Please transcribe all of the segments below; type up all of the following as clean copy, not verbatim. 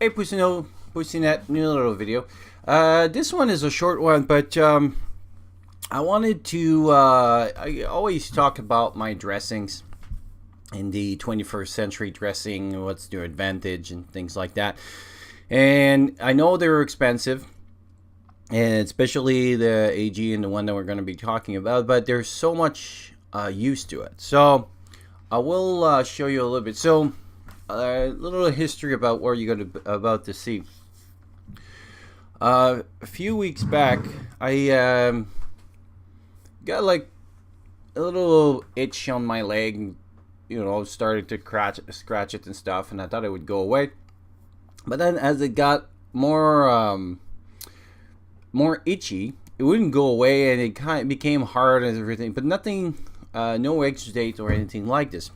Hey Pussynet, new little video. This one is a short one, but I wanted to. I always talk about my dressings in the 21st century dressing, what's their advantage, and things like that. And I know they're expensive, and especially the AG and the one that we're going to be talking about, but there's so much use to it. So I will show you a little bit. So a little history about what you're about to see. A few weeks back, I got like a little itch on my leg. You know, started to scratch it and stuff, and I thought it would go away. But then, as it got more itchy, it wouldn't go away, and it kind of became hard and everything. But nothing, no exudate or anything like this.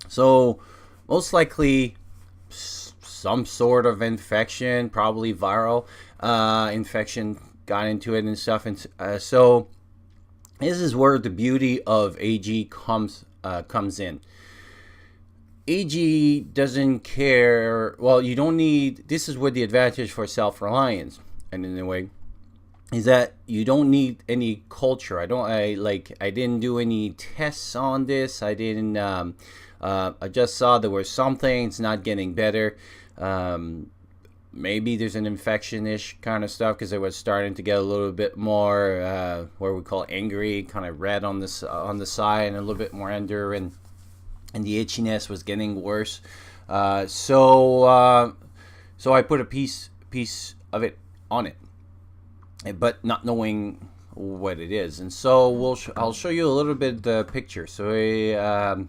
So most likely some sort of infection, probably viral infection, got into it and stuff. And so this is where the beauty of AG comes in. AG doesn't care. Well, you don't need. This is where the advantage for self-reliance, and in a way, is that you don't need any culture. I didn't do any tests on this. I didn't. I just saw there was something. It's not getting better. Maybe there's an infection-ish kind of stuff because it was starting to get a little bit more what we call angry, kind of red on the side, and a little bit more under, and the itchiness was getting worse. So I put a piece of it on it, but not knowing what it is. And so I'll show you a little bit the picture. So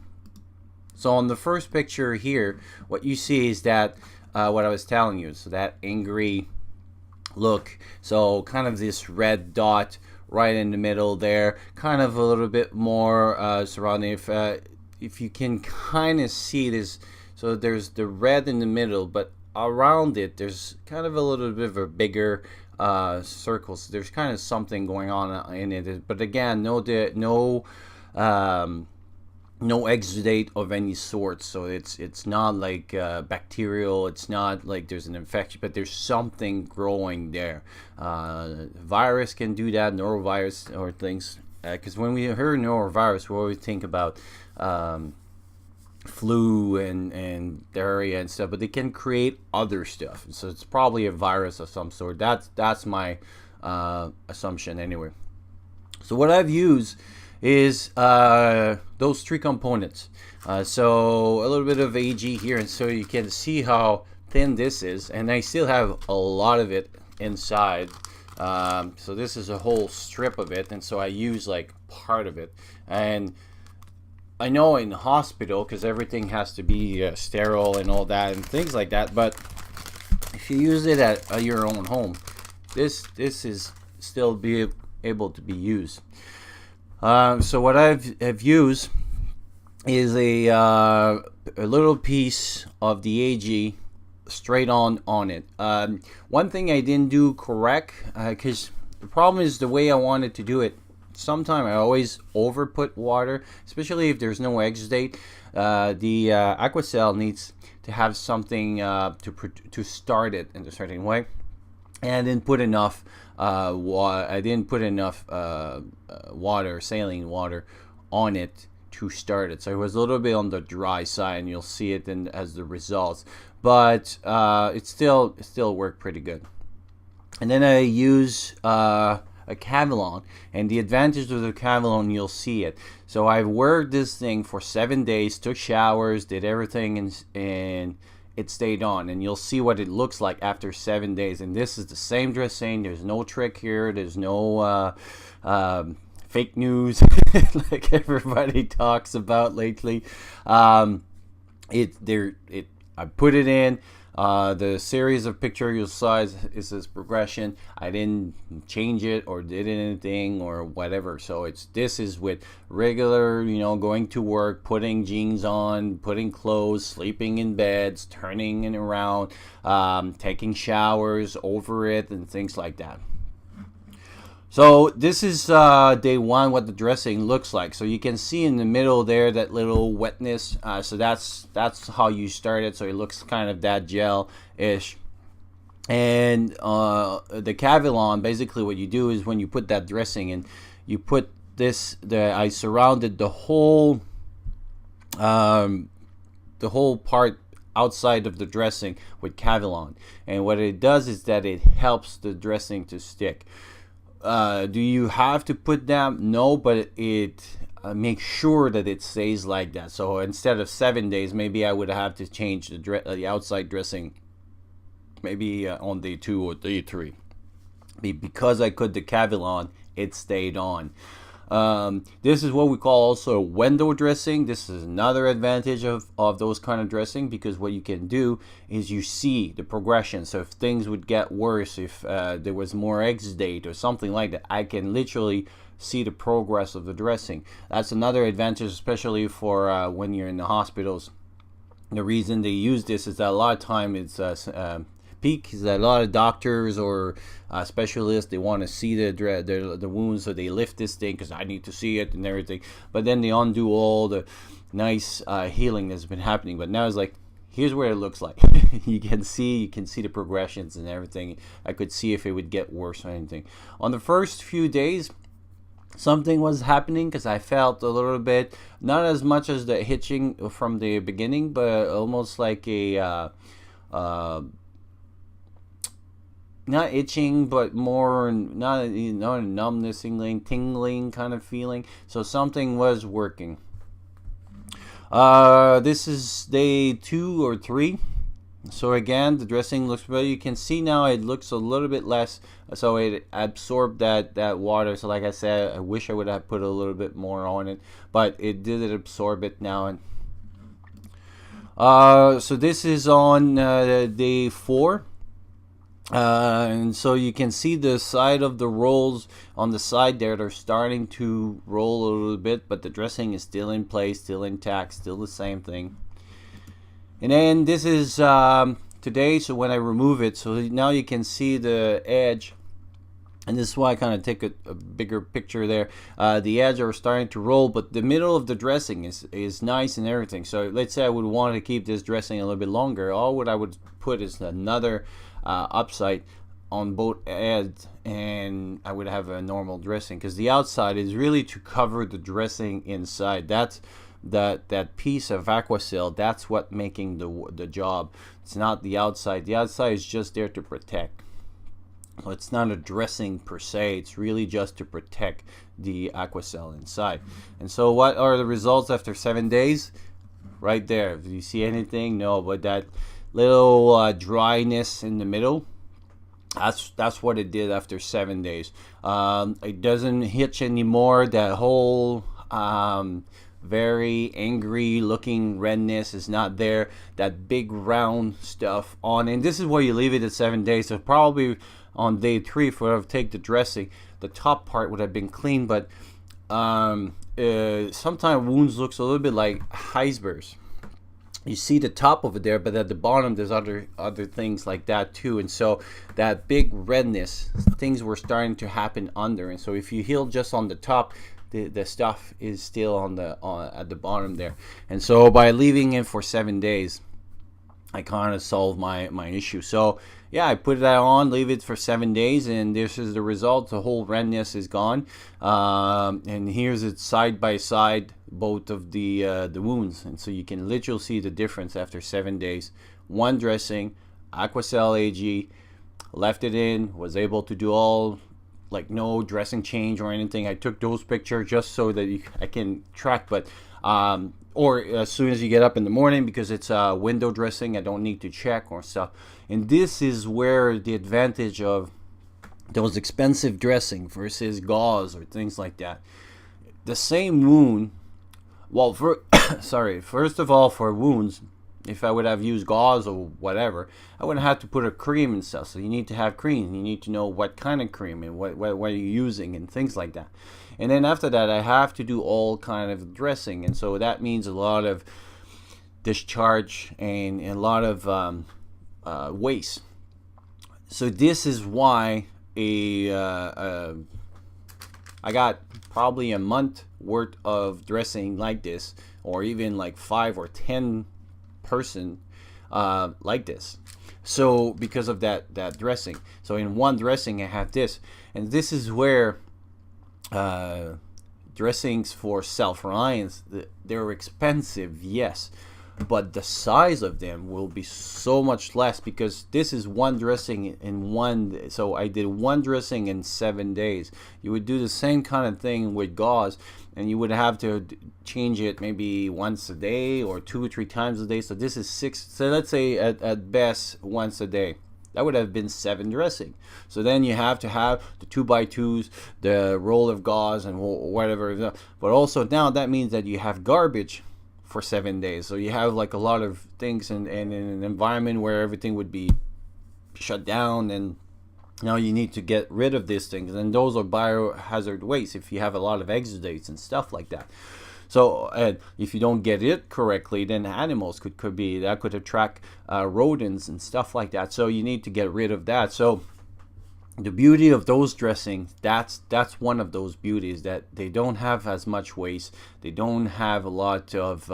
on the first picture here, what you see is that what I was telling you, so that angry look. So kind of this red dot right in the middle there, kind of a little bit more surrounding. If you can kind of see this, so there's the red in the middle, but around it there's kind of a little bit of a bigger circles. There's kind of something going on in it, but again, no exudate of any sort. So it's not like bacterial. It's not like there's an infection, but there's something growing there. Virus can do that, norovirus or things. Because when we hear norovirus, we always think about flu and diarrhea and stuff, but they can create other stuff. So it's probably a virus of some sort. That's my assumption anyway. So what I've used is those three components. So a little bit of AG here, and so you can see how thin this is, and I still have a lot of it inside. So this is a whole strip of it, and so I use like part of it. And I know in hospital, because everything has to be sterile and all that and things like that, but if you use it at your own home, this is still be able to be used. So what I've used is a little piece of the AG straight on it. One thing I didn't do correct, because the problem is the way I wanted to do it. Sometimes I always over put water, especially if there's no exudate. The Aquacel needs to have something to start it in a certain way, and I didn't put enough water, saline water, on it to start it. So it was a little bit on the dry side, and you'll see it as the results. But it still worked pretty good. And then I use a Cavalon, and the advantage of the Cavalon, you'll see it. So I worked this thing for 7 days, took showers, did everything, and it stayed on, and you'll see what it looks like after 7 days. And this is the same dressing. There's no trick here. There's no fake news like everybody talks about lately. I put it in. The series of pictorial slides is this progression. I didn't change it or did anything or whatever. So this is with regular, going to work, putting jeans on, putting clothes, sleeping in beds, turning it around, taking showers over it, and things like that. So this is day one, what the dressing looks like. So you can see in the middle there that little wetness. So that's how you start it. So it looks kind of that gel-ish. And the Cavilon, basically what you do is when you put that dressing in, you put this. I surrounded the whole part outside of the dressing with Cavilon, and what it does is that it helps the dressing to stick. Do you have to put them? No, but it makes sure that it stays like that. So instead of 7 days, maybe I would have to change the outside dressing maybe on day 2 or day 3. Because I put the Cavilon, it stayed on. This is what we call also window dressing. This is another advantage of those kind of dressing, because what you can do is you see the progression. So if things would get worse, if there was more exudate or something like that, I can literally see the progress of the dressing. That's another advantage, especially for when you're in the hospitals. The reason they use this is that a lot of time it's peak is that a lot of doctors or specialists, they want to see the wounds, so they lift this thing because I need to see it and everything, but then they undo all the nice healing that's been happening. But now it's like, here's where it looks like. you can see the progressions and everything. I could see if it would get worse or anything. On the first few days, something was happening because I felt a little bit, not as much as the hitching from the beginning, but almost like a not itching, but more not a numbness, tingling kind of feeling. So something was working. This is day 2 or 3. So again, the dressing looks better. You can see now it looks a little bit less, so it absorbed that water. So like I said, I wish I would have put a little bit more on it, but it did absorb it now. And so this is on day 4. And so you can see the side of the rolls on the side there, they're starting to roll a little bit, but the dressing is still in place, still intact, still the same thing. And then this is today, so when I remove it, so now you can see the edge, and this is why I kind of take a bigger picture there. The edge are starting to roll, but the middle of the dressing is nice and everything. So let's say I would want to keep this dressing a little bit longer. All what I would put is another upside on both ends, and I would have a normal dressing, because the outside is really to cover the dressing inside. That's that piece of Aquacel, that's what making the job. It's not the outside. The outside is just there to protect. So it's not a dressing per se, it's really just to protect the Aquacel inside. And so what are the results after 7 days? Right there. Do you see anything? No, but that little dryness in the middle, that's what it did after 7 days. It doesn't hitch anymore. That whole very angry looking redness is not there. That big round stuff on, and this is where you leave it at 7 days. So probably on day 3, if I would have taken the dressing, the top part would have been clean, but sometimes wounds looks a little bit like icebergs. You see the top over there, but at the bottom there's other things like that too. And so that big redness, things were starting to happen under. And so if you heal just on the top, the stuff is still at the bottom there. And so by leaving it for 7 days, I kind of solved my issue. So yeah, I put that on, leave it for 7 days, and this is the result. The whole redness is gone. And here's it side by side, both of the wounds. And so you can literally see the difference after 7 days. One dressing, Aquacel AG, left it in, was able to do all, like no dressing change or anything. I took those pictures just so that I can track, but or as soon as you get up in the morning, because it's window dressing, I don't need to check or stuff. And this is where the advantage of those expensive dressing versus gauze or things like that. The same wound, well, first of all, for wounds, if I would have used gauze or whatever, I would have to put a cream and stuff. So you need to have cream. You need to know what kind of cream and what you're using and things like that. And then after that, I have to do all kind of dressing. And so that means a lot of discharge and a lot of waste. So this is why a I got probably a month worth of dressing like this, or even like 5 or 10 person like this. So because of that dressing, so in one dressing I have this, and this is where dressings for self-reliance, they're expensive, yes, but the size of them will be so much less, because this is one dressing in one. So I did one dressing in 7 days. You would do the same kind of thing with gauze, and you would have to change it maybe once a day or 2 or 3 times a day. So this is 6, so let's say at best once a day. That would have been 7 dressing. So then you have to have the 2x2s, the roll of gauze, and whatever. But also now that means that you have garbage for 7 days. So you have like a lot of things in an environment where everything would be shut down, and now you need to get rid of these things. And those are biohazard waste if you have a lot of exudates and stuff like that. So if you don't get it correctly, then animals could attract rodents and stuff like that. So you need to get rid of that. So the beauty of those dressings, that's one of those beauties, that they don't have as much waste. They don't have a lot of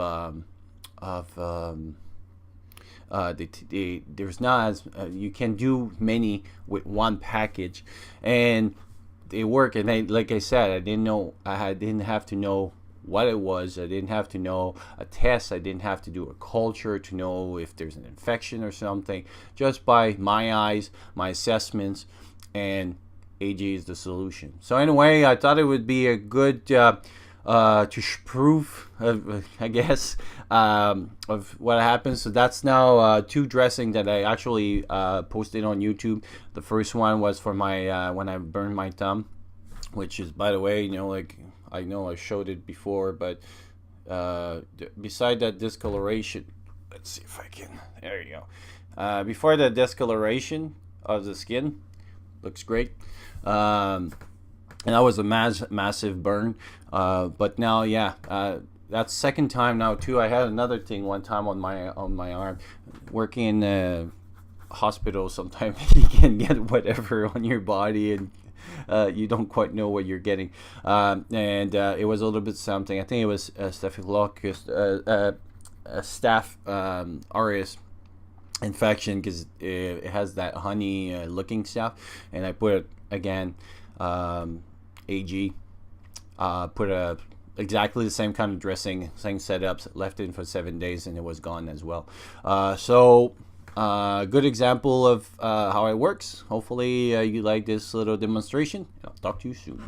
there's not as you can do many with one package, and they work. And like I said, I didn't have to know what it was. I didn't have to know a test. I didn't have to do a culture to know if there's an infection or something. Just by my eyes, my assessments, and AG is the solution. So anyway, I thought it would be a good to proof, I guess, of what happens. So that's now 2 dressings that I actually posted on YouTube. The first one was for my when I burned my thumb, which is, by the way, like, I know I showed it before, but beside that discoloration, let's see if I can, there you go. Before the discoloration of the skin, looks great. And that was a massive burn. But now, yeah, that's second time now too. I had another thing one time on my arm. Working in a hospital, sometimes you can get whatever on your body, and you don't quite know what you're getting. And it was a little bit something. I think it was Staphylococcus, Staph aureus infection, because it has that honey looking stuff. And I put it again, AG, put exactly the same kind of dressing, same setups, left it for 7 days, and it was gone as well. So good example of how it works. Hopefully you like this little demonstration. I'll talk to you soon.